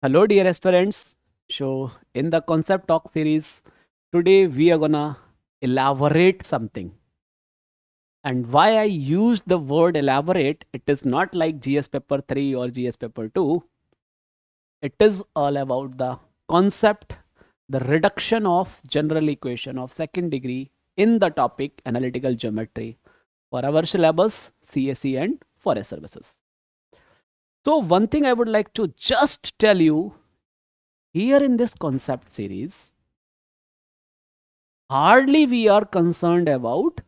Hello, dear aspirants. So, in the concept talk series, today we are gonna elaborate something. And why I use the word elaborate, it is not like GS paper 3 or GS paper 2. It is all about the concept, the reduction of general equation of second degree in the topic analytical geometry for our syllabus, CSE and forest services. So, one thing I would like to just tell you here in this concept series, hardly we are concerned about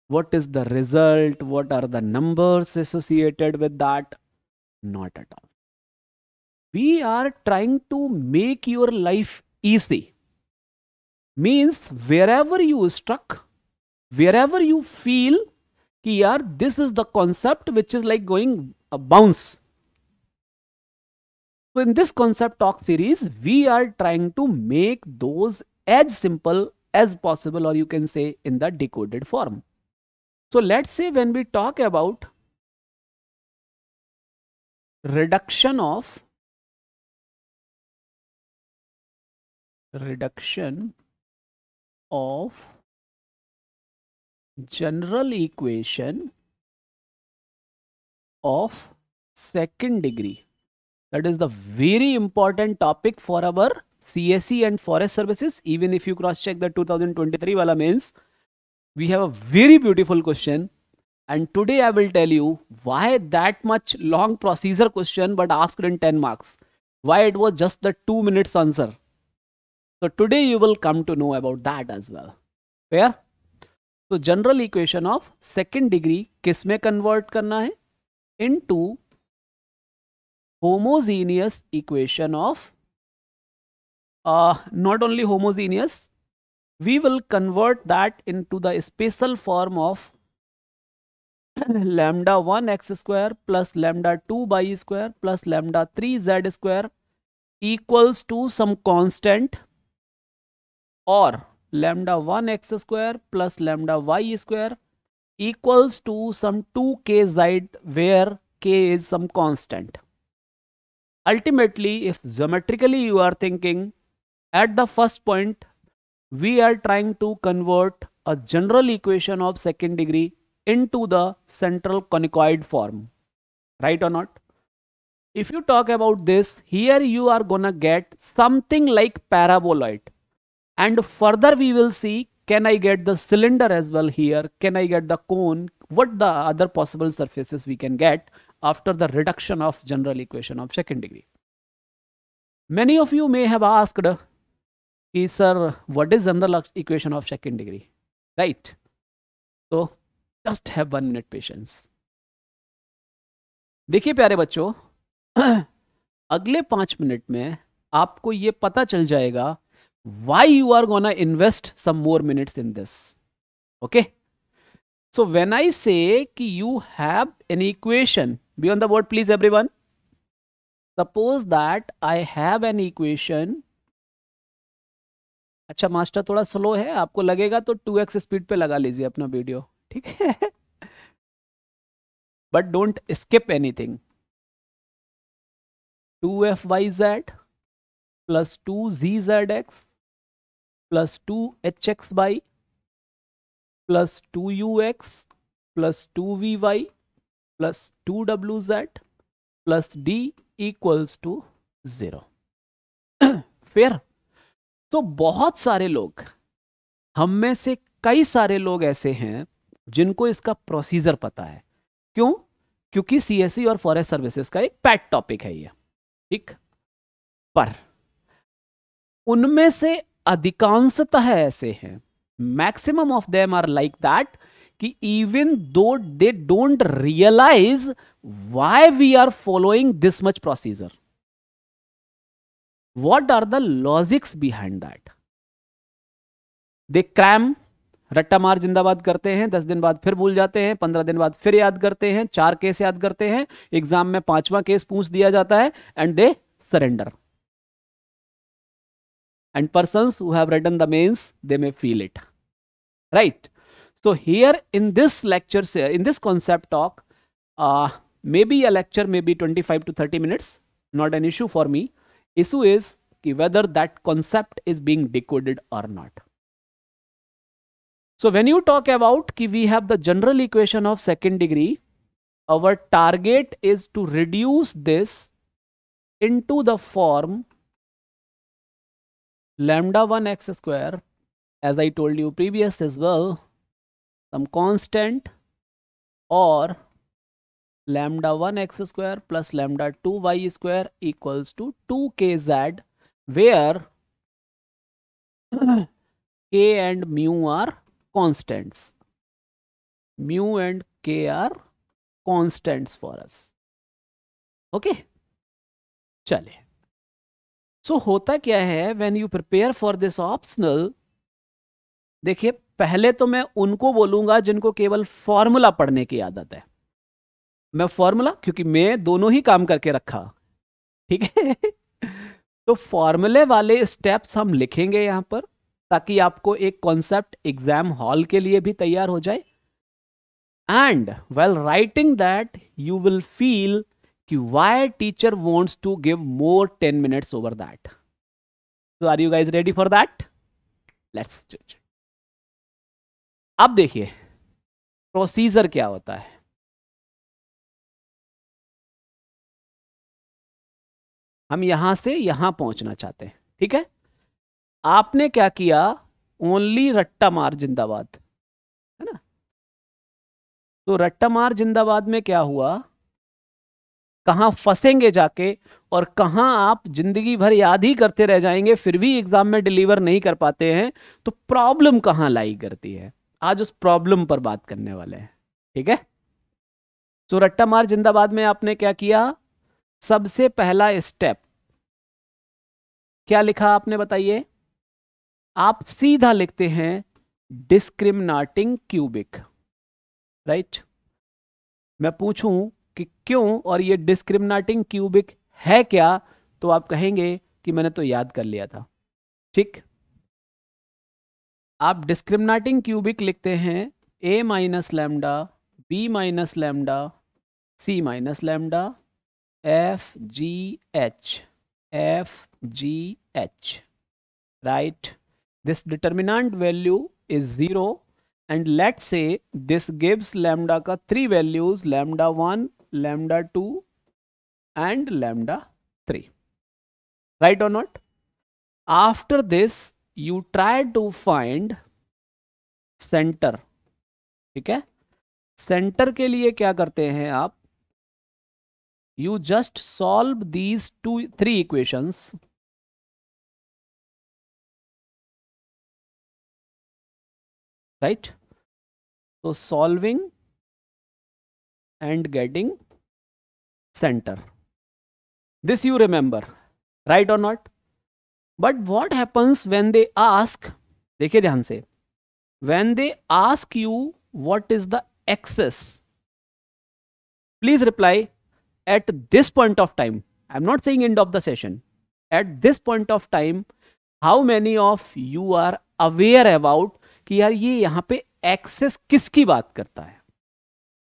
what is the result, what are the numbers associated with that. Not at all. We are trying to make your life easy. Means wherever you struck, wherever you feel कि यार this is the concept which is like going a bounce. So in this concept talk series, we are trying to make those as simple as possible, or you can say in the decoded form. So let's say when we talk about reduction of general equation of second degree. That is the very important topic for our CSE and forest services. Even if you cross check the 2023 wala means, we have a very beautiful question. And today I will tell you why that much long procedure question but asked in 10 marks. Why it was just the 2 minutes answer. So today you will come to know about that as well. Fair? So general equation of second degree किस में convert करना है? Into homogeneous equation of not only homogeneous, we will convert that into the special form of lambda 1 x square plus lambda 2 y square plus lambda 3 z square equals to some constant, or lambda 1 x square plus lambda y square equals to some 2k z, where k is some constant. Ultimately, if geometrically you are thinking, at the first point, we are trying to convert a general equation of second degree into the central conicoid form. Right or not? If you talk about this, here you are gonna get something like paraboloid. And further we will see, can I get the cylinder as well here? Can I get the cone? What the other possible surfaces we can get after the reduction of general equation of second degree. Many of you may have asked, sir, what is general equation of second degree? Right? So just have 1 minute patience. देखिए प्यारे बच्चों, अगले 5 minute में आपको ये पता चल जाएगा why you are gonna invest some more minutes in this. Okay? So when I say कि you have an equation, be on the board please everyone. Suppose that I have an equation. अच्छा master थोड़ा slow है, आपको लगेगा तो 2x speed पे लगा लीजिए अपना वीडियो, ठीक है? But don't skip anything. 2fyz plus 2zx plus 2hxy plus 2ux plus 2vy plus 2wz plus d equals to 0. Fair? तो बहुत सारे लोग, हम में से कई सारे लोग ऐसे हैं जिनको इसका प्रोसीजर पता है. क्यों? क्योंकि सीएसई और फॉरेस्ट सर्विसेज का एक पैट टॉपिक है ये, ठीक? पर उनमें से अधिकांशतः ऐसे हैं, maximum of them are like that, कि even though they don't realize why we are following this much procedure. What are the logics behind that? They cram, रट्टा मार जिंदाबाद करते हैं, 10 दिन बाद फिर भूल जाते हैं, 15 दिन बाद फिर याद करते हैं, 4 केस याद करते हैं, एग्जाम में 5वां केस पूछ दिया जाता है, and they surrender. And persons who have written the mains, they may feel it. Right? So here in this lecture, in this concept talk, maybe a lecture may be 25 to 30 minutes, not an issue for me. issue is कि whether that concept is being decoded or not. So when you talk about कि we have the general equation of second degree, our target is to reduce this into the form lambda 1 x square, as I told you previous as well, some constant, or lambda 1 x square plus lambda 2 y square equals to 2kz, where k and mu are constants. Mu and k are constants for us. Okay, चले. So होता क्या है when you prepare for this optional, देखिए पहले तो मैं उनको बोलूंगा जिनको केवल फॉर्मूला पढ़ने की आदत है. मैं फॉर्मूला, क्योंकि मैं दोनों ही काम करके रखा, ठीक है. तो फॉर्मूले वाले स्टेप्स हम लिखेंगे यहां पर, ताकि आपको एक कॉन्सेप्ट एग्जाम हॉल के लिए भी तैयार हो जाए. And well writing that you will feel कि why teacher wants to give more 10 minutes over that. So are you guys ready for that? Let's do it. अब देखिए प्रोसीजर क्या होता है. हम यहां से यहां पहुंचना चाहते हैं, ठीक है. आपने क्या किया, ओनली रट्टा मार जिंदाबाद, है ना. तो रट्टा मार जिंदाबाद में क्या हुआ, कहां फंसेंगे जाके, और कहां आप जिंदगी भर याद ही करते रह जाएंगे, फिर भी एग्जाम में डिलीवर नहीं कर पाते हैं. तो प्रॉब्लम कहां लाई करती है, आज उस प्रॉब्लम पर बात करने वाले हैं, ठीक है. तो रट्टा मार जिंदाबाद में आपने क्या किया, सबसे पहला स्टेप क्या लिखा आपने, बताइए. आप सीधा लिखते हैं डिस्क्रिमिनेटिंग क्यूबिक, राइट. मैं पूछूं कि क्यों, और ये डिस्क्रिमिनेटिंग क्यूबिक है क्या, तो आप कहेंगे कि मैंने तो याद कर लिया था. ठीक, आप डिस्क्रिमिनेटिंग क्यूबिक लिखते हैं a minus lambda, b minus lambda, c minus lambda, f g h, right. This determinant value is 0, and let's say this gives lambda का 3 values, lambda 1, lambda 2 and lambda 3, right or not. After this you try to find center, ठीक है. Centre के लिए क्या करते हैं आप, you just solve these 3 equations, right. So solving and getting center, this you remember, right or not. But what happens when they ask, देखिए ध्यान से, when they ask you what is the axis, please reply at this point of time. I'm not saying end of the session. At this point of time, how many of you are aware about कि यार ये यहां पे access किसकी बात करता है.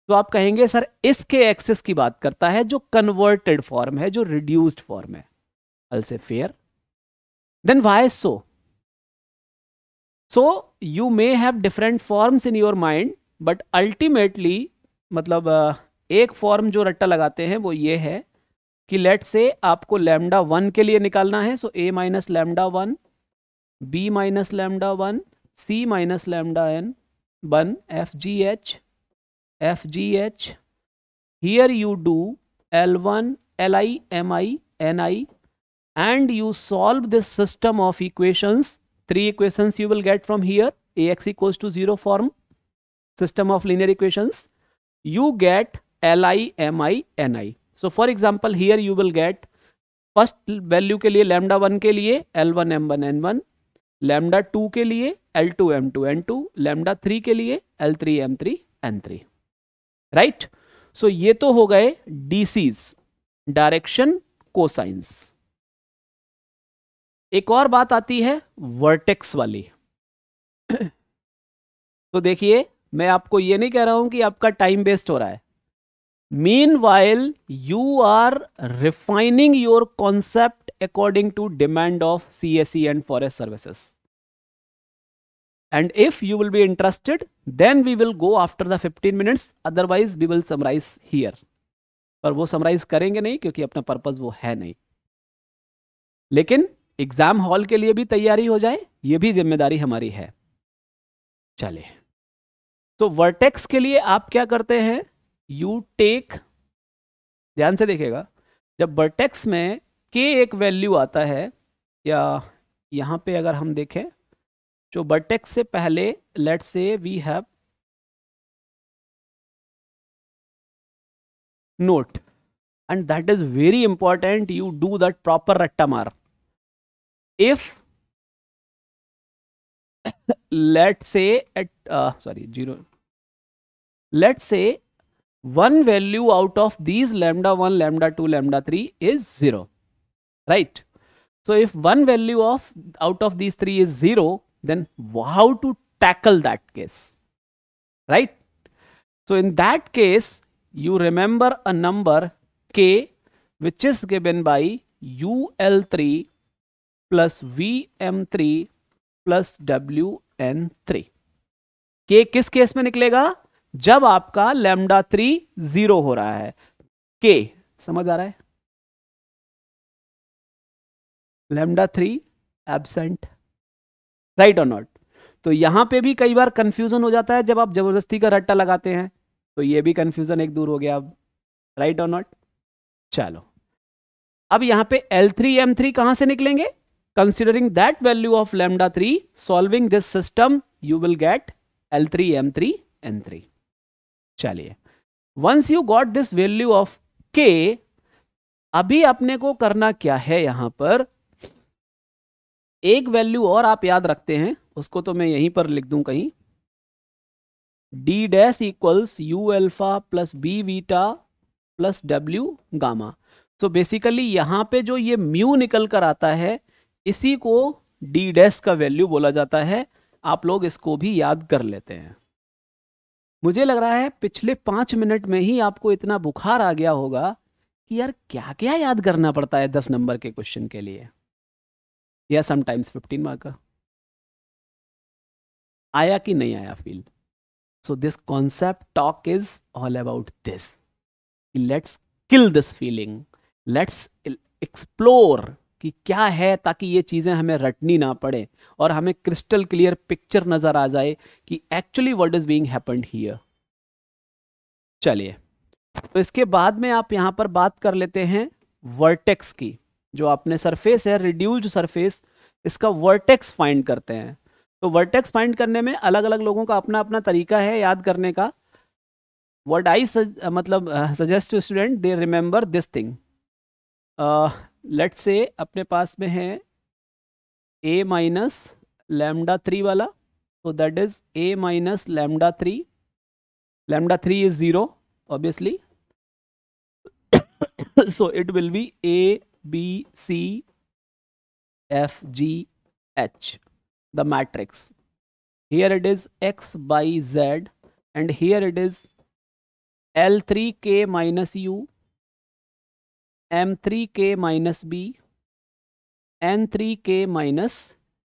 तो आप कहेंगे सर इसके एक्सेस की बात करता है, जो कन्वर्टेड फॉर्म है, जो रिड्यूस्ड फॉर्म है. I'll say fair. Then why so? So you may have different forms in your mind, but ultimately मतलब एक फॉर्म जो रट्टा लगाते हैं वो ये है कि लेट से आपको लैम्डा 1 के लिए निकालना है. सो a minus lambda 1, b minus lambda 1, c minus lambda n, 1 f g h. Here you do L1 Li Mi Ni, and you solve this system of equations. 3 equations you will get from here, ax equals to 0 form, system of linear equations. You get Li Mi Ni. So for example here you will get first value के लिए lambda 1 के लिए L1 M1 N1, lambda 2 के लिए L2 M2 N2, lambda 3 के लिए L3 M3 N3, right. सो ये तो हो गए DCs, डायरेक्शन कोसाइंस. एक और बात आती है वर्टेक्स वाली. तो देखिए मैं आपको ये नहीं कह रहा हूं कि आपका टाइम वेस्ट हो रहा है. Meanwhile, you are refining your concept according to demand of CSE and forest services. And if you will be interested, then we will go after the 15 minutes. Otherwise, we will summarize here. पर वो summarize करेंगे नहीं क्योंकि अपना purpose वो है नहीं. लेकिन एग्जाम हॉल के लिए भी तैयारी हो जाए, ये भी जिम्मेदारी हमारी है. चलिए, तो वर्टेक्स के लिए आप क्या करते हैं? यू टेक, ध्यान से देखिएगा, जब वर्टेक्स में के एक वैल्यू आता है, या यहां पे अगर हम देखें, जो वर्टेक्स से पहले let's say we have note, and that is very important. You do that proper rattamar. If let's say at zero, let's say one value out of these lambda 1, lambda 2, lambda 3 is 0, right? So if one value of out of these 3 is 0, then how to tackle that case, right? So in that case, you remember a number k which is given by UL3 plus VM3 plus WN3. k किस case में निकलेगा? जब आपका lambda 3 0 हो रहा है. k समझ आ रहा है? लैम्डा 3 एब्सेंट, राइट और नॉट? तो यहां पे भी कई बार कंफ्यूजन हो जाता है जब आप जबरदस्ती का रट्टा लगाते हैं, तो ये भी कंफ्यूजन एक दूर हो गया अब, राइट और नॉट? चलो, अब यहां पे L3 M3 कहां से निकलेंगे? Considering that value of lambda 3, solving this system, you will get L3 M3 N3. चलिए, once you got this value of k, अभी अपने को करना क्या है? यहां पर एक वैल्यू और आप याद रखते हैं, उसको तो मैं यहीं पर लिख दूं कहीं, d dash equals u alpha plus b beta plus w gamma. So basically यहां पे जो ये म्यू निकल कर आता है, इसी को d डैश का वैल्यू बोला जाता है. आप लोग इसको भी याद कर लेते हैं. मुझे लग रहा है पिछले 5 मिनट में ही आपको इतना बुखार आ गया होगा कि यार क्या क्या याद करना पड़ता है 10 नंबर के क्वेश्चन के लिए, या समटाइम्स 15 मार्क का. आया कि नहीं आया feel? So this concept talk is all about this. Let's kill this feeling, let's explore कि क्या है, ताकि ये चीजें हमें रटनी ना पड़े और हमें क्रिस्टल क्लियर पिक्चर नजर आ जाए कि actually what is being happened here. चलिए, तो इसके बाद में आप यहां पर बात कर लेते हैं वर्टेक्स की. जो आपने सरफेस है, रिड्यूस्ड सरफेस, इसका वर्टेक्स फाइंड करते हैं. तो वर्टेक्स फाइंड करने में अलग अलग लोगों का अपना अपना तरीका है याद करने का. What I suggest to student, they remember this thing. Let's say अपने पास में है a माइनस लैम्डा 3 वाला, तो that is a minus lambda 3. Lambda 3 is 0 obviously. So it will be A, B, C, F, G, H, the matrix. Here it is X by Z, and here it is L3K minus U, M3K minus B, N3K minus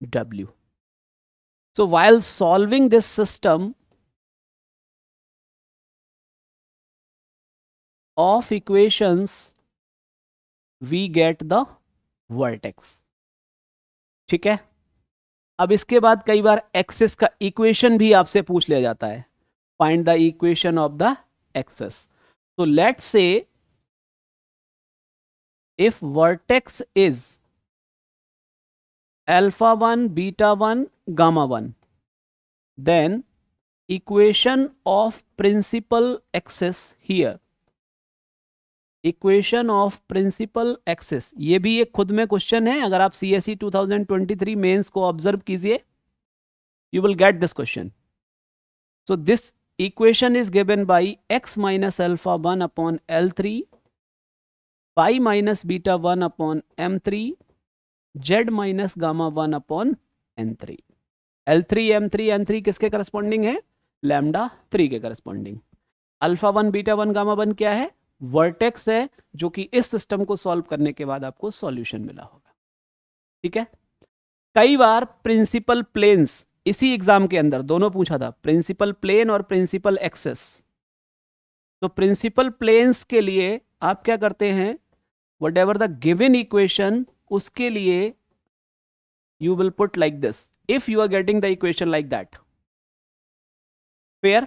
W. So while solving this system of equations, we get the vertex. ठीक है. अब इसके बाद कई बार axis का equation भी आपसे पूछ लिया जाता है. Find the equation of the axis. तो let's say if vertex is alpha 1, beta 1, gamma 1, then equation of principal axis here, equation of principal axis, ये भी एक खुद में क्वेश्चन है. अगर आप CSE 2023 मेंस को ऑब्जर्व कीजिए, you will get this question. So this equation is given by x minus alpha 1 upon L3, pi minus beta 1 upon M3, z minus gamma 1 upon N3. L3 M3 N3 किसके corresponding है? Lambda 3 के corresponding. Alpha 1 beta 1 gamma 1 क्या है? Vertex है, जो कि इस system को सॉल्व करने के बाद आपको सॉल्यूशन मिला होगा. ठीक है। कई बार प्रिंसिपल प्लेन्स, इसी एग्जाम के अंदर दोनों पूछा था, प्रिंसिपल प्लेन और प्रिंसिपल एक्सेस। तो प्रिंसिपल प्लेन्स के लिए आप क्या करते हैं, what ever the given equation, उसके लिए you will put like this if you are getting the equation like that. Fair?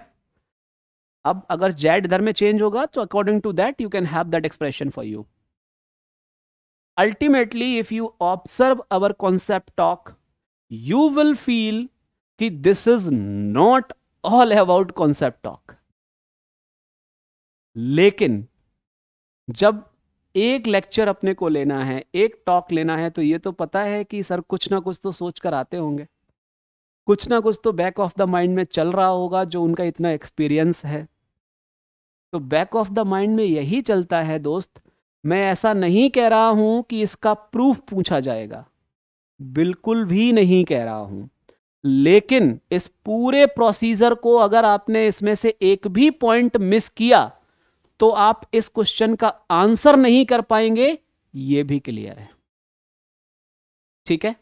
अब अगर z इधर में चेंज होगा तो according to that you can have that expression for you. Ultimately if you observe our concept talk you will feel कि this is not all about concept talk. लेकिन जब एक लेक्चर अपने को लेना है, एक टॉक लेना है, तो ये तो पता है कि सर कुछ ना कुछ तो सोच कर आते होंगे, कुछ ना कुछ तो बैक ऑफ द माइंड में चल रहा होगा, जो उनका इतना एक्सपीरियंस है। तो बैक ऑफ द माइंड में यही चलता है दोस्त। मैं ऐसा नहीं कह रहा हूं कि इसका प्रूफ पूछा जाएगा, बिल्कुल भी नहीं कह रहा हूं, लेकिन इस पूरे प्रोसीजर को अगर आपने इसमें से एक भी पॉइंट मिस किया तो आप इस क्वेश्चन का आंसर नहीं कर पाएंगे, ये भी क्लियर है। ठीक है,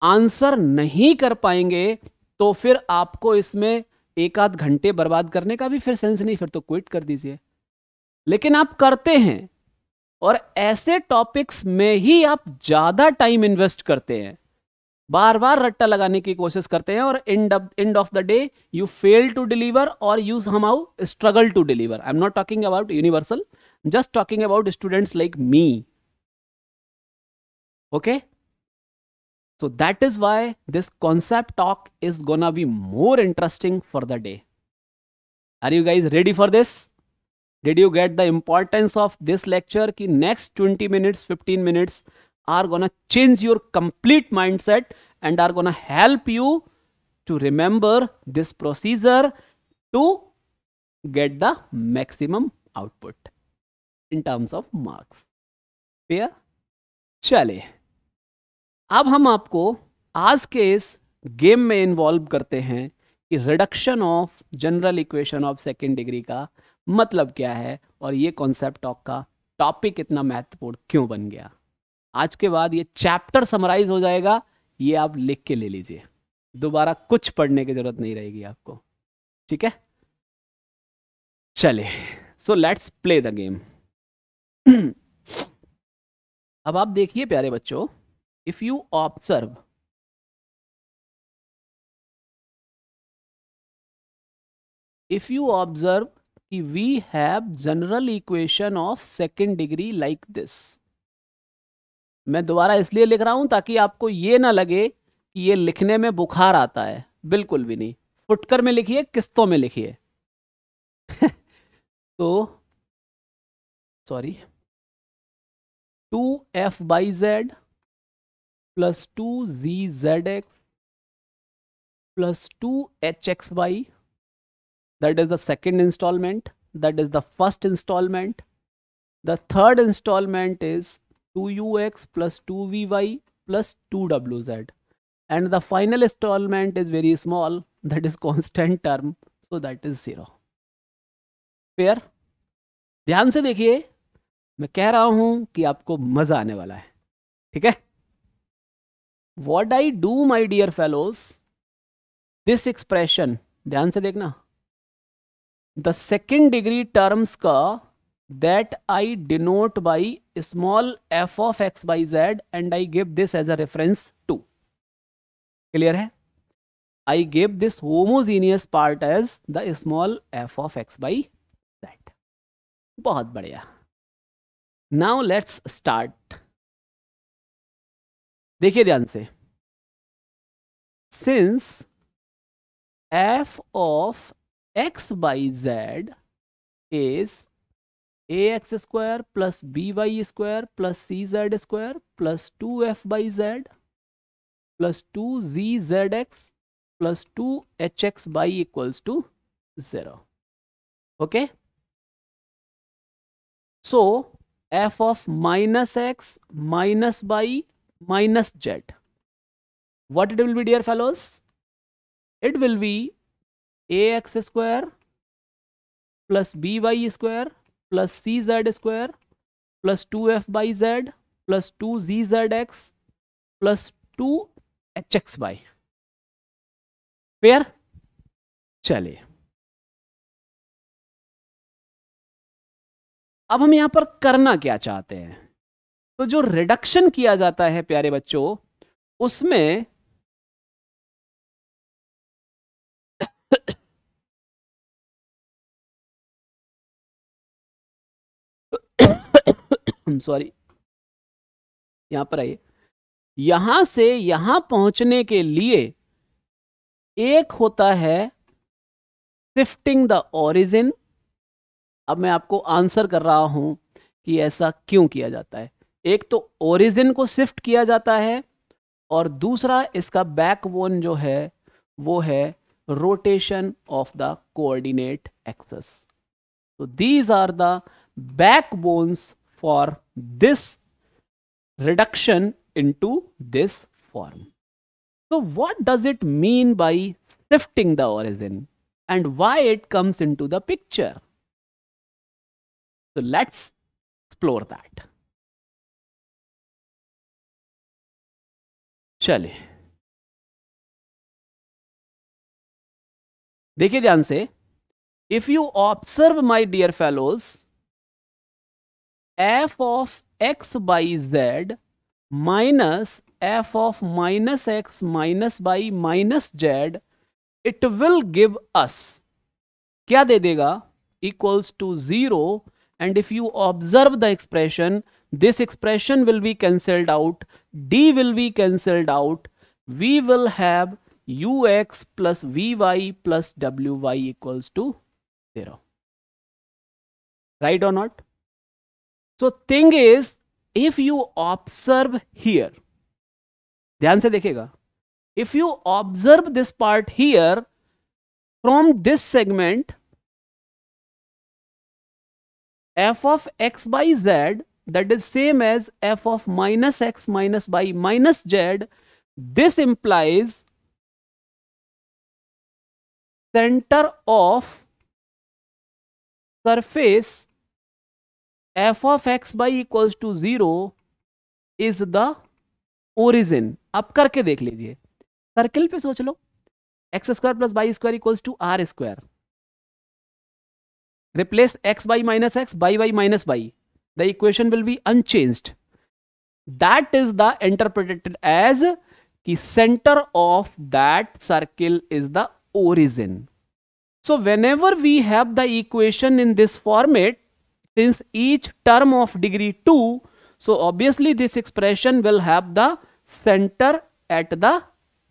आंसर नहीं कर पाएंगे तो फिर आपको इसमें एक आध घंटे बर्बाद करने का भी फिर सेंस नहीं, फिर तो क्विट कर दीजिए। लेकिन आप करते हैं और ऐसे टॉपिक्स में ही आप ज्यादा टाइम इन्वेस्ट करते हैं, बार बार रट्टा लगाने की कोशिश करते हैं, और end of the day you fail to deliver और you somehow struggle to deliver. I am not talking about universal, just talking about students like me. Okay, so that is why this concept talk is gonna be more interesting for the day. Are you guys ready for this? Did you get the importance of this lecture ki next 20 minutes 15 minutes are gonna change your complete mindset and are gonna help you to remember this procedure to get the maximum output in terms of marks. Fair? चले, अब हम आपको आज के इस game में involve करते हैं कि reduction of general equation of second degree का मतलब क्या है और ये कॉन्सेप्ट टॉक का टॉपिक इतना महत्वपूर्ण क्यों बन गया। आज के बाद ये चैप्टर समराइज हो जाएगा, ये आप लिख के ले लीजिए, दोबारा कुछ पढ़ने की जरूरत नहीं रहेगी आपको। ठीक है, चले, so let's play the game. अब आप देखिए प्यारे बच्चों, if you observe कि we have general equation of second degree like this, मैं दोबारा इसलिए लिख रहा हूं ताकि आपको ये ना लगे कि ये लिखने में बुखार आता है, बिल्कुल भी नहीं, फुटकर में लिखिए, किस्तों में लिखिए। तो sorry, 2f/z plus 2zx plus 2hxy, that is the second installment, that is the first installment. The third installment is 2ux plus 2vy plus 2wz, and the final installment is very small, that is constant term, so that is 0. Fair? ध्यान से देखिए, मैं कह रहा हूं कि आपको मजा आने वाला है। ठीक है, What I do, my dear fellows, this expression, ध्यान से देखना, the second degree terms का that I denote by small f of x by z and I give this as a reference to. Clear है? I give this homogeneous part as the small f of x by z. बहुत बढ़िया। Now let's start. देखिए ध्यान से, since f of x by z is ax square plus by square plus cz square plus 2f by z plus 2zx plus 2hx by equals to 0. Okay, so f of minus x minus by minus z, what it will be, dear fellows? It will be ax square plus by square plus cz square plus 2f by z plus 2zx plus 2hx/। Clear? चलिए अब हम यहां पर करना क्या चाहते हैं। तो जो रिडक्शन किया जाता है प्यारे बच्चों, उसमें सॉरी, यहां पर आइए। यहां से यहां पहुंचने के लिए एक होता है शिफ्टिंग द ओरिजिन। अब मैं आपको आंसर कर रहा हूं कि ऐसा क्यों किया जाता है। एक तो ओरिजिन को शिफ्ट किया जाता है और दूसरा इसका बैकबोन जो है वो है rotation of the coordinate axis. So these are the backbones for this reduction into this form. So what does it mean by shifting the origin and why it comes into the picture? So let's explore that. चलिए देखिए ध्यान से। If you observe, my dear fellows, f of x by z minus f of minus x minus by minus z, it will give us, क्या दे देगा? Equals to 0. And if you observe the expression, this expression will be cancelled out, d will be cancelled out, we will have ux plus vy plus wy equals to 0. Right or not? So thing is, if you observe here, ध्यान से देखिएगा, if you observe this part here, from this segment f of x by z, that is same as f of minus x minus by minus z, this implies center of surface f of x by equals to 0 is the origin. अब करके देख लीजिए, circle पे सोच लो, x square plus y square equals to r square. Replace x by minus x by y minus y, the equation will be unchanged. That is the interpreted as कि center of that circle is the origin. So whenever we have the equation in this format, since each term of degree 2, so obviously this expression will have the center at the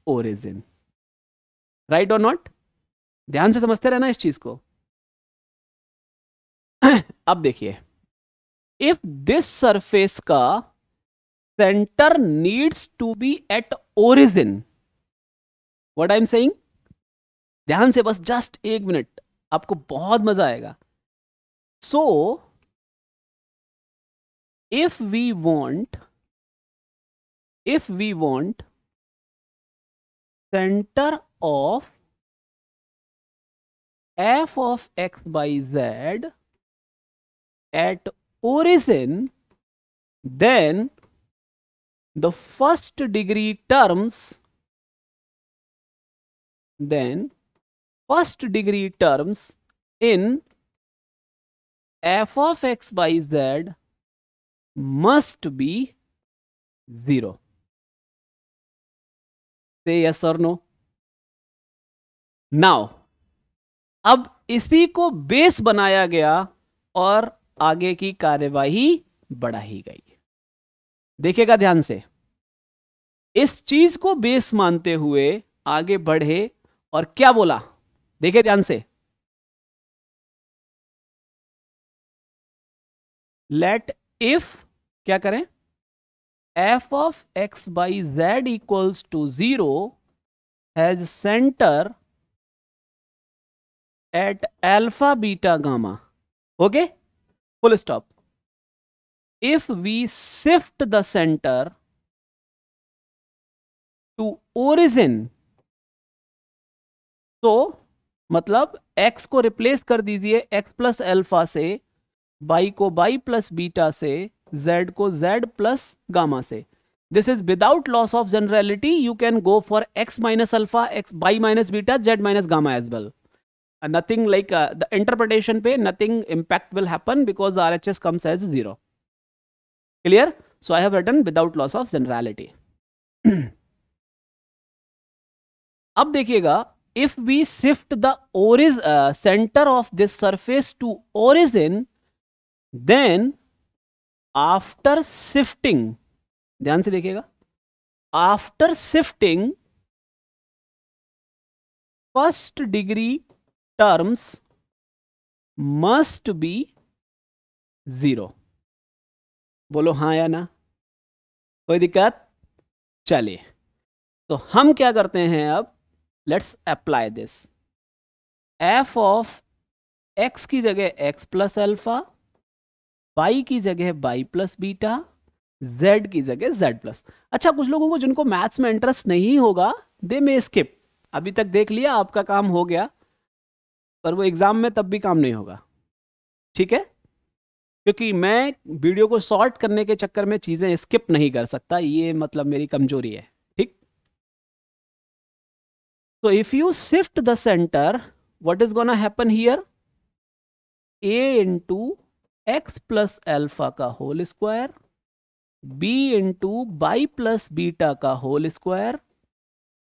origin. Right or not? ध्यान से समझते रहना इस चीज को। अब देखिए, if this surface का center needs to be at origin, what I am saying? ध्यान से बस जस्ट एक मिनट, आपको बहुत मजा आएगा। So if we want center of f of x by z at origin, then the first degree terms in f of x by z must be 0. Say yes or no. Now, अब इसी को base बनाया गया और आगे की कार्यवाही बढ़ाई गई। देखिएगा ध्यान से, इस चीज को बेस मानते हुए आगे बढ़े और क्या बोला, देखिए ध्यान से, लेट इफ क्या करें, f of x by z equals to 0 has center at alpha beta gamma. Okay, full stop. If we shift the center to origin, तो मतलब x को रिप्लेस कर दीजिए x प्लस अल्फा से, y को y plus beta से, z को z plus gamma से। This is without loss of generality. You can go for x minus alpha, x y minus beta, z minus gamma as well. Nothing like the interpretation pe nothing impact will happen because the RHS comes as 0. Clear? So I have written without loss of generality. अब देखिएगा, if we shift the center of this surface to origin, then after shifting, ध्यान से देखिएगा, after shifting first degree terms must be 0. बोलो हाँ या ना, कोई दिक्कत? चलिए, तो हम क्या करते हैं अब, let's apply this. F of x की जगह एक्स प्लस अल्फा, वाई की जगह वाई प्लस बीटा, जेड की जगह जेड प्लस. अच्छा, कुछ लोगों को जिनको मैथ्स में इंटरेस्ट नहीं होगा, दे में स्किप. अभी तक देख लिया, आपका काम हो गया, पर वो एग्जाम में तब भी काम नहीं होगा. ठीक है, क्योंकि मैं वीडियो को शॉर्ट करने के चक्कर में चीजें स्किप नहीं कर सकता, ये मतलब मेरी कमजोरी है. ठीक, तो if you shift the centre, what is gonna happen here, a into x plus alpha का whole square, b into y plus beta का whole square,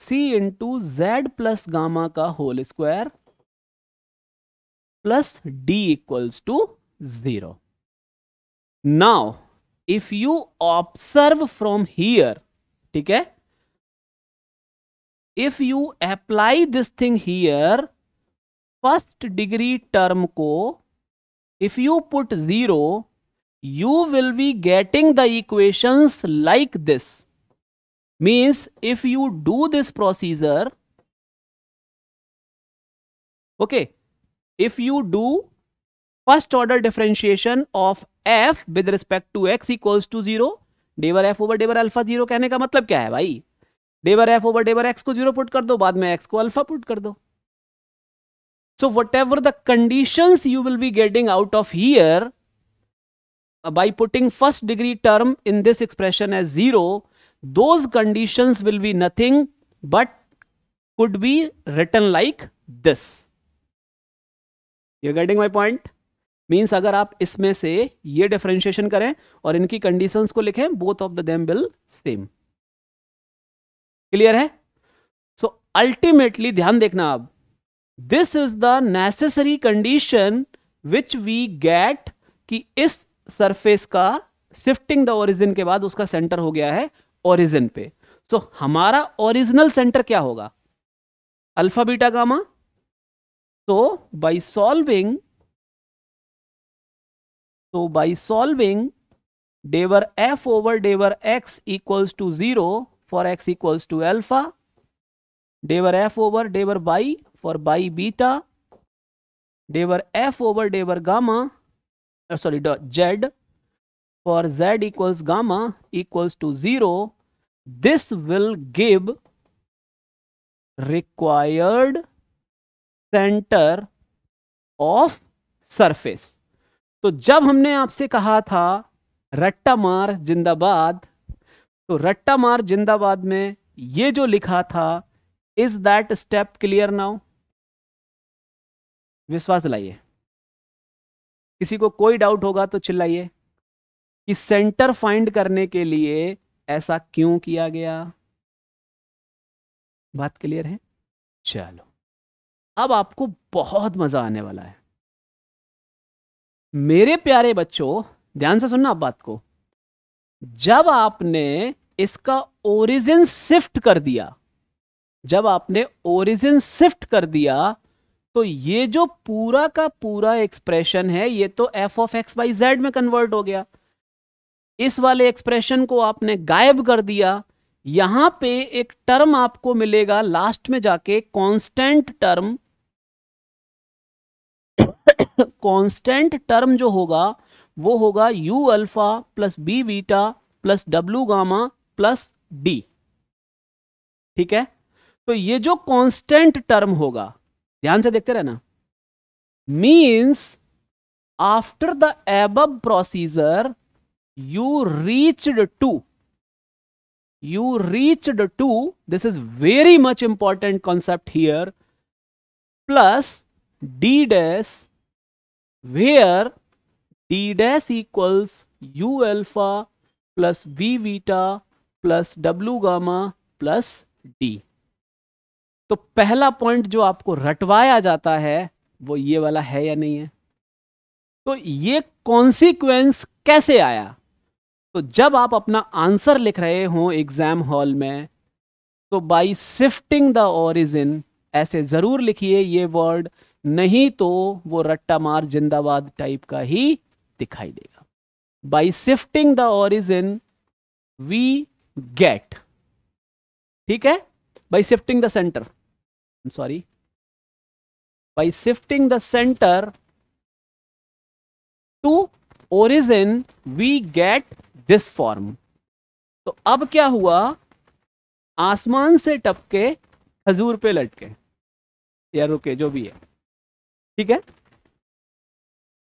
c into z plus gamma का whole square, plus d equals to 0. Now if you observe from here, ठीक है, if you apply this thing here, first degree term को if you put 0, you will be getting the equations like this. Means if you do this procedure, okay, if you do first order differentiation of f with respect to x equals to 0, डेवर f over डेवर alpha 0, कहने का मतलब क्या है भाई, डेवर f over डेवर x को 0 put कर दो, बाद में x को अल्फा पुट कर दो. So whatever the conditions you will be getting out of here by putting first degree term in this expression as 0, those conditions will be nothing but could be written like this. You're getting my point? Means अगर आप इसमें से ये differentiation करें और इनकी conditions को लिखें, both of them will same. Clear है? So ultimately ध्यान देखना अब, this is the necessary condition which we get कि इस सरफेस का शिफ्टिंग द ओरिजिन के बाद उसका सेंटर हो गया है ओरिजिन पे. सो हमारा ओरिजिनल सेंटर क्या होगा, अल्फा बीटा गामा. तो बाय सॉल्विंग डेवर एफ ओवर डेवर x equals to 0 for x equals to alpha, डेवर एफ ओवर डेवर बाई for by beta, डेवर f over डेवर gamma, z for z equals gamma equals to 0. This will give required center of surface. तो जब हमने आपसे कहा था रट्टा मार जिंदाबाद, तो रट्टा मार जिंदाबाद में ये जो लिखा था, is that step clear now? विश्वास लाइए, किसी को कोई डाउट होगा तो चिल्लाइए कि सेंटर फाइंड करने के लिए ऐसा क्यों किया गया. बात क्लियर है? चलो, अब आपको बहुत मजा आने वाला है मेरे प्यारे बच्चों. ध्यान से सुनना आप बात को. जब आपने इसका ओरिजिन शिफ्ट कर दिया, तो ये जो पूरा का पूरा एक्सप्रेशन है, ये तो F of x by Z में कन्वर्ट हो गया. इस वाले एक्सप्रेशन को आपने गायब कर दिया. यहां पे एक टर्म आपको मिलेगा लास्ट में जाके, कांस्टेंट टर्म. कांस्टेंट टर्म जो होगा वो होगा u alpha plus b beta plus w gamma plus d. ठीक है, तो ये जो कांस्टेंट टर्म होगा, ध्यान से देखते रहना, means after the above procedure you reached to you reached to, this is very much important concept here, plus d dash, where d dash equals u alpha plus v beta plus w gamma plus d. तो पहला point जो आपको रटवाया जाता है वो ये वाला है या नहीं है? तो ये कॉन्सिक्वेंस कैसे आया? तो जब आप अपना आंसर लिख रहे हो एग्जाम हॉल में, तो बाई शिफ्टिंग द ओरिजिन ऐसे जरूर लिखिए ये वर्ड, नहीं तो वो रट्टा मार जिंदाबाद टाइप का ही दिखाई देगा. By shifting the origin we get, ठीक है, by shifting the centre, sorry, by shifting the centre to origin we get this form. तो अब क्या हुआ? आसमान से टपके खजूर पे लटके, या रुके, जो भी है, ठीक है.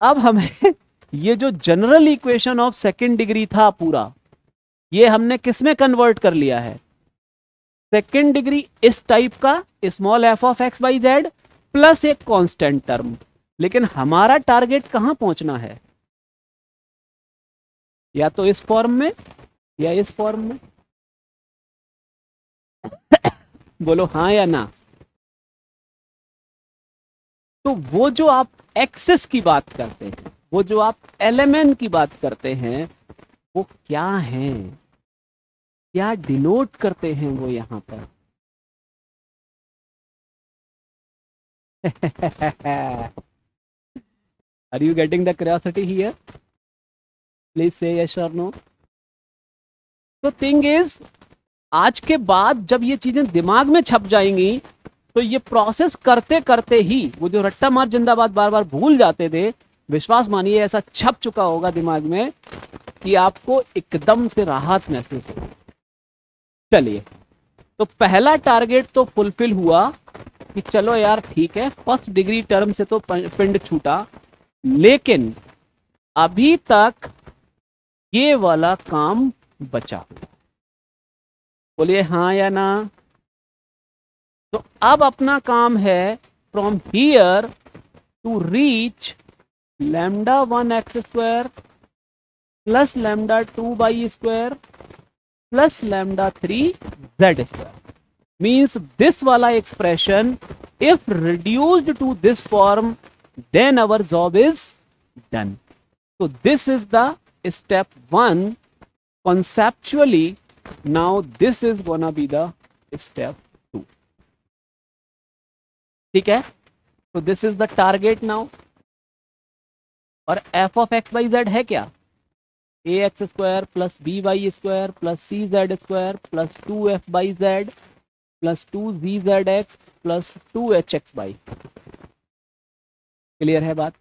अब हमें ये जो general equation of second degree था पूरा, ये हमने किस में कन्वर्ट कर लिया है? सेकेंड डिग्री इस टाइप का small F of x by Z plus एक कांस्टेंट टर्म. लेकिन हमारा टारगेट कहां पहुंचना है? या तो इस फॉर्म में या इस फॉर्म में. बोलो हाँ या ना. तो वो जो आप एक्सेस की बात करते हैं, वो जो आप एलिमेंट की बात करते हैं, वो क्या हैं, क्या डिनोट करते हैं वो यहां पर? Are you getting the curiosity here? Please say yes और नो. तो थिंग इज, आज के बाद जब ये चीजें दिमाग में छप जाएंगी, तो ये प्रोसेस करते करते ही वो जो रट्टा मार जिंदाबाद बार बार भूल जाते थे, विश्वास मानिए ऐसा छप चुका होगा दिमाग में कि आपको एकदम से राहत महसूस हो. चलिए, तो पहला टारगेट तो फुलफिल हुआ कि चलो यार ठीक है, फर्स्ट डिग्री टर्म से तो पिंड छूटा, लेकिन अभी तक ये वाला काम बचा हुआ. बोलिए हाँ या ना. तो अब अपना काम है from here to reach lambda 1 x square plus lambda 2 y square plus lambda 3 z square. Means this वाला expression if reduced to this form, then our job is done. So this is the step 1 conceptually. Now this is gonna be the step 2. ठीक है, तो this is the target now. और f of x by z है क्या? ax square plus by square plus cz square plus 2f by z plus 2gzx plus 2hx by. Clear है बात?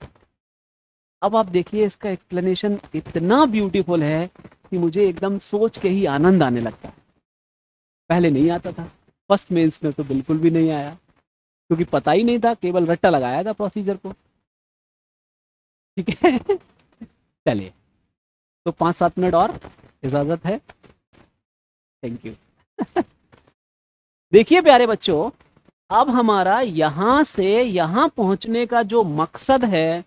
अब आप देखिए, इसका एक्सप्लेनेशन इतना ब्यूटीफुल है कि मुझे एकदम सोच के ही आनंद आने लगता है. पहले नहीं आता था, फर्स्ट मेंस में तो बिल्कुल भी नहीं आया, क्योंकि पता ही नहीं था, केवल रट्टा लगाया था प्रोसीजर को. ठीक है. चलिए, तो 5-7 मिनट और इजाजत है. Thank you. देखिए प्यारे बच्चों, अब हमारा यहां से यहां पहुंचने का जो मकसद है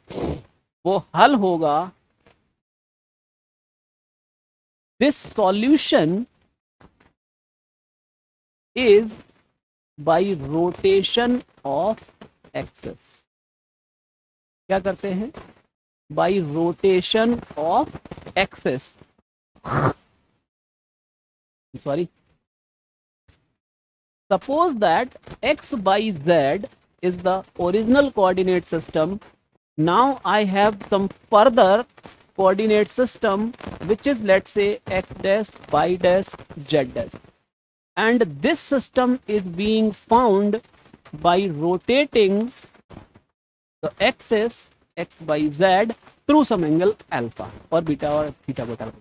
वो हल होगा. This solution is by rotation of axes. क्या करते हैं? By rotation of axes. Sorry, suppose that x by z is the original coordinate system. Now I have some further coordinate system which is, let's say, x dash, y dash, z dash, and this system is being found by rotating the axis x by z through some angle alpha or beta or theta beta.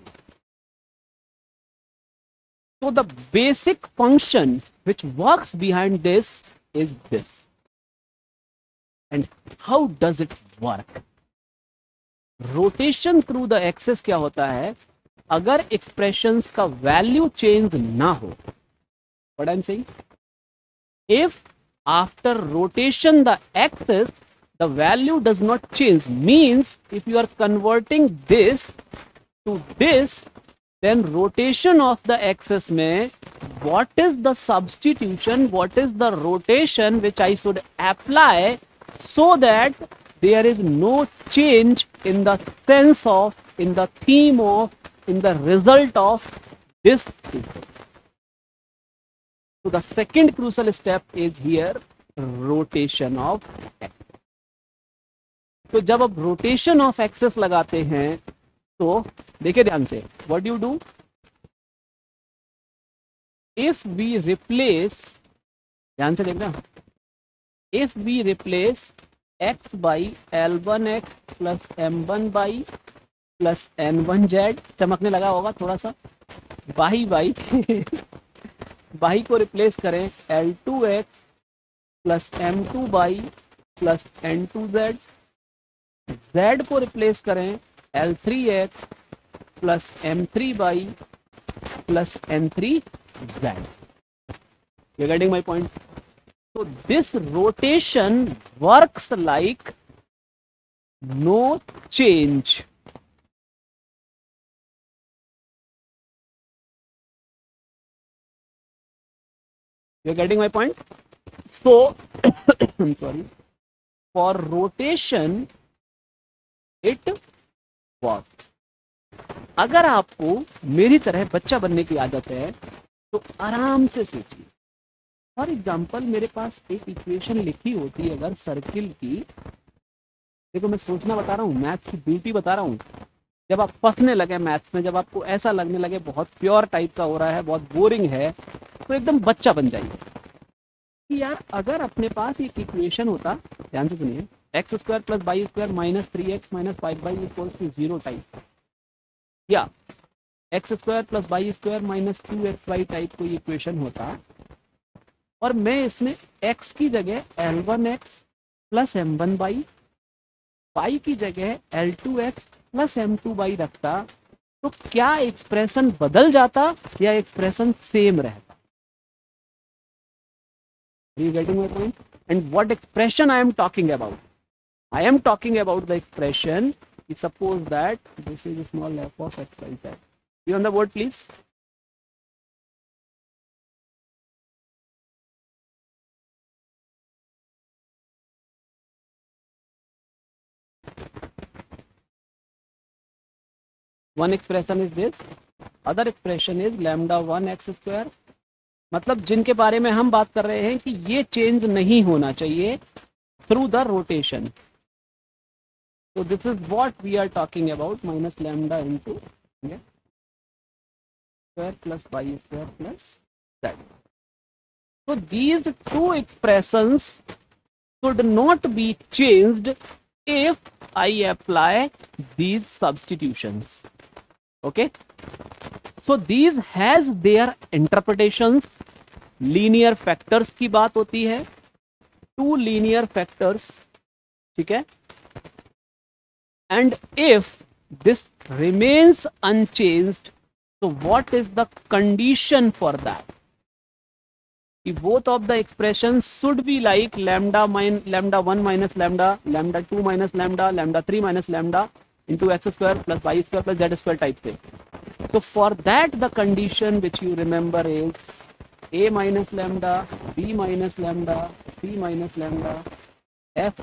So the basic function which works behind this is this. And how does it work? Rotation through the axis क्या होता है? अगर expressions का value change ना हो, what I am saying, if after rotation the axis the value does not change, means if you are converting this to this, then rotation of the axis mein what is the substitution, what is the rotation which I should apply so that there is no change in the sense of, in the theme of, in the result of this thesis. So the second crucial step is here rotation of axis. तो जब आप rotation of axis लगाते हैं तो देखिए ध्यान से, what do you do? If we replace, ध्यान से देखना, if we replace x by L1x plus M1 by plus N1z, चमकने लगा होगा थोड़ा सा, y by y को रिप्लेस करें L2x plus M2 by plus N2z, z को रिप्लेस करें L3x plus M3 by plus N3z. You're getting my point? So this rotation works like no change. You're getting my point? So, I'm sorry, for rotation, it works. अगर आपको मेरी तरह बच्चा बनने की आदत है तो आराम से सोचिए. फॉर एग्जाम्पल मेरे पास एक इक्वेशन लिखी होती है अगर सर्किल की, देखो मैं सोचना बता रहा हूँ, मैथ्स की ब्यूटी बता रहा हूँ. जब आप फंसने लगे मैथ्स में, जब आपको ऐसा लगने लगे बहुत प्योर टाइप का हो रहा है, बहुत बोरिंग है, तो एकदम बच्चा बन जाइए कि यार अगर अपने पास एक इक्वेशन होता, ध्यान से सुनिए, x square plus y square minus 3x minus 5y equals to 0 type, या x square plus y square minus 2xy type कोई इक्वेशन होता, और मैं इसमें x की जगह L1x प्लस M1y, y की जगह L2x प्लस M2y रखता, तो क्या एक्सप्रेशन बदल जाता या एक्सप्रेशन सेम रहता? Are you getting my point? And what expression I am talking about? I am talking about the expression, suppose that this is a small f of x y z. Be on the board please. One expression is this, other expression is lambda 1 x square. मतलब जिनके बारे में हम बात कर रहे हैं कि ये चेंज नहीं होना चाहिए through the rotation. So this is what we are talking about, minus lambda into square plus y square plus z. So these two expressions should not be changed if I apply these substitutions. Okay, so these has their interpretations. Linear factors की बात होती है, two linear factors, ठीक है, and if this remains unchanged, तो what is the condition for that? कि both of the expression should be like lambda 1 minus lambda, lambda 2 minus lambda, lambda 3 minus lambda into x square plus y square plus z square type से. तो for that the condition which you remember is a minus lambda, b minus lambda, c minus lambda, f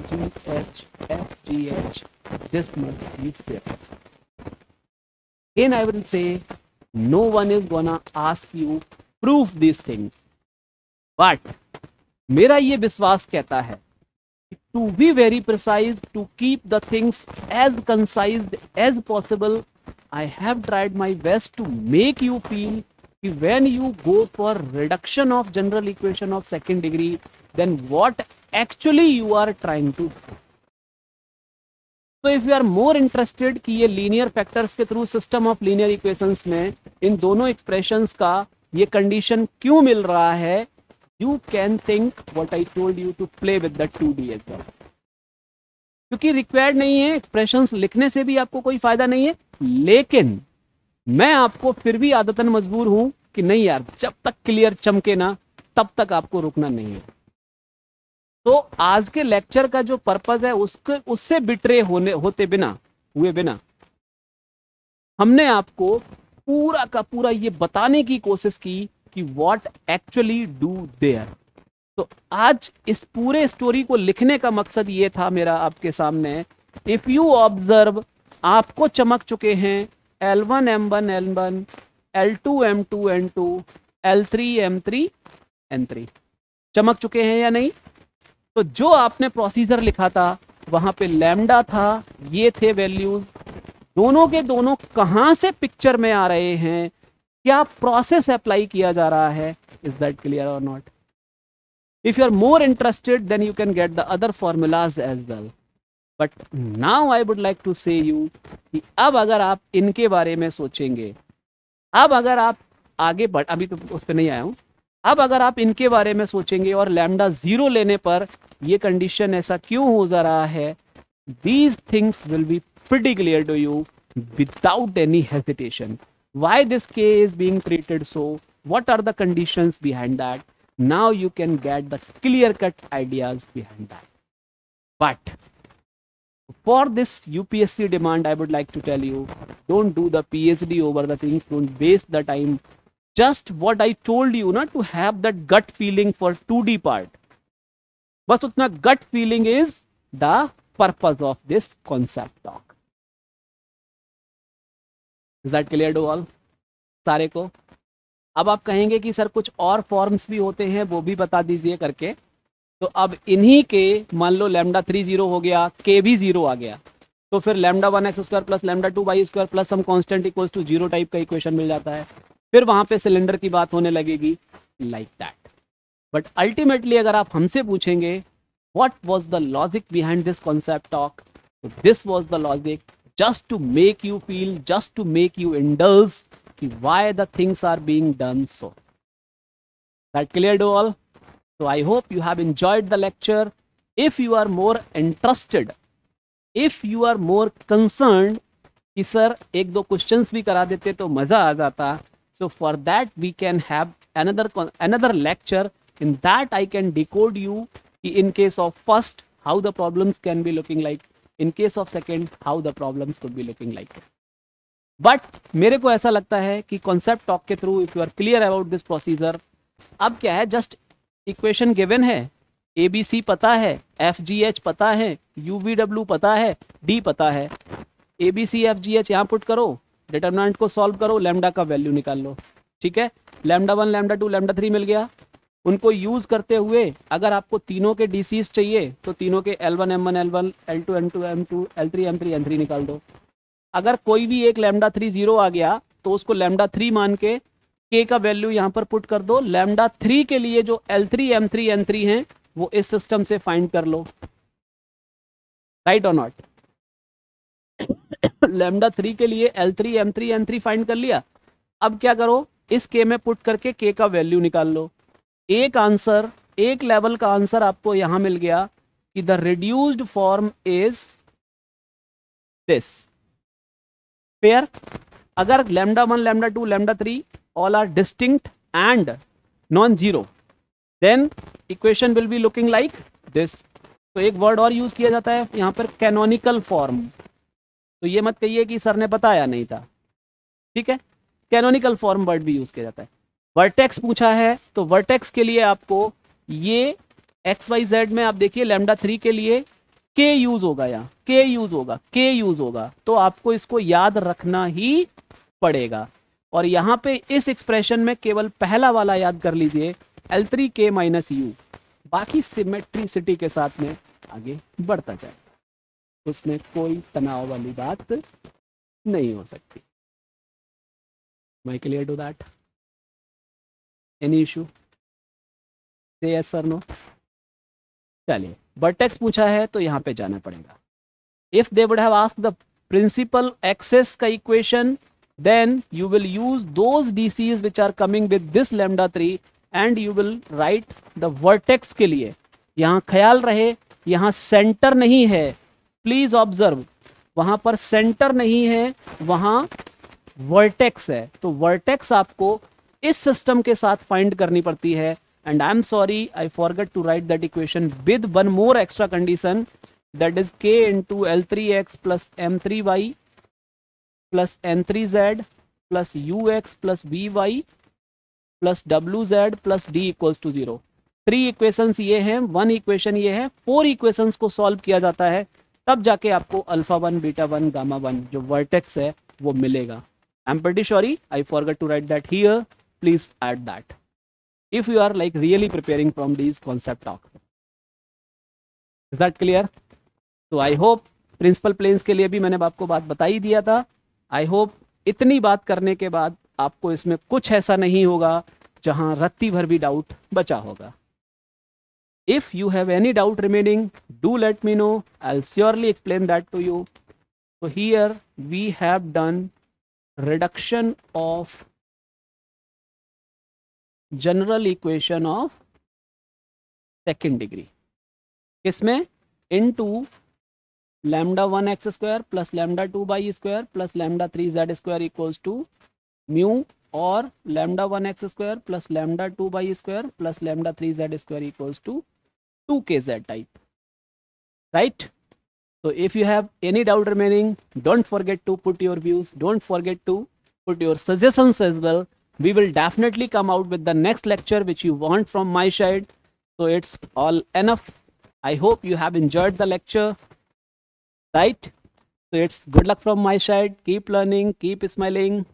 g h, this must be safe. Again I will say, no one is gonna ask you prove these things, but मेरा ये विश्वास कहता है to be very precise, to keep the things as concise as possible, I have tried my best to make you feel when you go for reduction of general equation of second degree, then what actually you are trying to do. So if you are more interested कि ये linear factors के through system of linear equations में इन दोनों expressions का ये condition क्यों मिल रहा है, you can think what I told you to play with the 2D as well. क्योंकि required नहीं है, expressions लिखने से भी आपको कोई फायदा नहीं है, लेकिन मैं आपको फिर भी आदतन मजबूर हूं कि नहीं यार, जब तक क्लियर चमके ना तब तक आपको रुकना नहीं है। तो आज के लेक्चर का जो पर्पस है उससे बिट्रे हुए बिना हमने आपको पूरा का पूरा ये बताने की कोशिश की कि व्हाट एक्चुअली डू देयर। तो आज इस पूरे स्टोरी को लिखने का मकसद ये था मेरा आपके सामने। इफ यू ऑब्जर्व, आपको चमक चुके हैं L1 M1 L1, L2 M2 N2, L3 M3 N3, चमक चुके हैं या नहीं? तो जो आपने प्रोसीजर लिखा था वहां पे लैम्डा था, ये थे वैल्यूज, दोनों के दोनों कहां से पिक्चर में आ रहे हैं, क्या प्रोसेस अप्लाई किया जा रहा है, इज दैट क्लियर और not? If you are more interested, then you can get the other formulas as well. But now I would like to say you कि अब अगर आप इनके बारे में सोचेंगे, अब अगर आप आगे बढ़, अभी तो उस पर नहीं आया हूं, अब अगर आप इनके बारे में सोचेंगे और लैम्डा 0 लेने पर ये कंडीशन ऐसा क्यों हो जा रहा है, these things will be pretty clear to you without any hesitation. Why this K is being treated so? What are the conditions behind that? Now you can get the clear-cut ideas behind that. But for this UPSC demand, I would like to tell you, don't do the PhD over the things, don't waste the time. Just what I told you, na, to have that gut feeling for 2D part. बस उतना gut feeling is the purpose of this concept talk. Is that clear to all? सारे को? अब आप कहेंगे कि sir कुछ और फॉर्म्स भी होते हैं, वो भी बता दीजिए करके। तो अब इन्हीं के मान लो लैम्डा 3 0 हो गया, के भी 0 आ गया, तो फिर lambda 1x square plus lambda 2y square plus some constant equals to 0 type का इक्वेशन मिल जाता है। फिर वहां पे सिलेंडर की बात होने लगेगी लाइक दैट। बट अल्टीमेटली अगर आप हमसे पूछेंगे what was the logic behind this concept talk, तो this was the logic, just to make you feel, just to make you indulge why the things are being done so. That clear to all? So I hope you have enjoyed the lecture. If you are more interested, if you are more concerned कि sir एक दो questions भी करा देते तो मजा आ जाता, so for that we can have another lecture. In that I can decode you in case of first how the problems can be looking like, in case of second how the problems could be looking like. But मेरे को ऐसा लगता है कि concept talk के through if you are clear about this procedure, अब क्या है, जस्ट इक्वेशन गिवन है, ABC पता है, FGH पता है, UVW पता है, D पता है, ABC FGH यहाँ पुट करो, डिटरमिनेंट को सॉल्व करो, लैम्डा का वैल्यू निकाल लो, ठीक है। लैम्डा 1 लैम्डा 2 लैम्डा 3 मिल गया। उनको यूज करते हुए अगर आपको तीनों के DCs चाहिए तो तीनों के L1 M1 L1, L2 M2 M2, L3 M3 N3 निकाल दो। अगर कोई भी एक लैम्डा 3 0 आ गया तो उसको लैम्डा 3 मान के K का वैल्यू यहां पर पुट कर दो। लैम्डा 3 के लिए जो L3 M3 N3 हैं वो इस सिस्टम से फाइंड कर लो, राइट और नॉट? लैम्डा 3 के लिए L3 M3 N3 फाइंड कर लिया। अब क्या करो, इस K में पुट करके K का वैल्यू निकाल लो। एक आंसर, एक लेवल का आंसर आपको यहां मिल गया कि the reduced form is this. Fair? अगर lambda 1, lambda 2, lambda 3 all are distinct and non-zero, then equation will be looking like this. तो एक वर्ड और यूज किया जाता है यहाँ पर, कैनोनिकल फॉर्म। तो ये मत कहिए कि सर ने बताया नहीं था, ठीक है, कैनोनिकल फॉर्म वर्ड भी यूज किया जाता है। वर्टेक्स पूछा है तो वर्टेक्स के लिए आपको ये XYZ में आप देखिए लैम्डा 3 के लिए K यूज होगा, यहाँ K यूज होगा, K यूज होगा, तो आपको इसको याद रखना ही पड़ेगा। और यहाँ पे इस एक्सप्रेशन में केवल पहला वाला याद कर लीजिए, L3K माइनस U, बाकी सिमेट्रिसिटी के साथ में आगे बढ़ता जाएगा, उसमें कोई तनाव वाली बात नहीं हो सकती। Am I clear to that? Any issue? Say yes or no? चलिए, वर्टेक्स पूछा है तो यहाँ पे जाना पड़ेगा। If they would have asked the principal axis का equation, then you will use those DCs which are coming with this lambda 3 and you will write the vertex के लिए। यहाँ ख्याल रहे, यहाँ सेंटर नहीं है, प्लीज ऑब्जर्व, वहां पर सेंटर नहीं है, वहां वर्टेक्स है, तो वर्टेक्स आपको इस सिस्टम के साथ फाइंड करनी पड़ती है। And I am sorry, I forget to write that equation with one more extra condition, that is k into L3x plus M3y plus N3z plus ux plus by plus wz plus d equals to 0। 3 equations ये हैं, 1 equation ये है, 4 equations को solve किया जाता है, तब जाके आपको अल्फा 1 बीटा 1 गामा 1 जो वर्टेक्स है वो मिलेगा। I am pretty sorry, I forget to write that here, please add that if you are like really preparing from these concept talks. Is that clear? तो आई होप प्रिंसिपल प्लेन्स के लिए भी मैंने आपको बात बता ही दिया था। आई होप इतनी बात करने के बाद आपको इसमें कुछ ऐसा नहीं होगा जहां रत्ती भर भी डाउट बचा होगा। If you have any doubt remaining, do let me know, I will surely explain that to you. So here we have done reduction of general equation of second degree. इसमें into lambda 1x square plus lambda 2 y square plus lambda 3z square equals to mu, और lambda 1x square plus lambda 2 y square plus lambda 3z square equals to 2kz type, right? So if you have any doubt remaining, don't forget to put your views, don't forget to put your suggestions as well. We will definitely come out with the next lecture which you want from my side. So it's all enough. I hope you have enjoyed the lecture, right? So it's good luck from my side. Keep learning, keep smiling.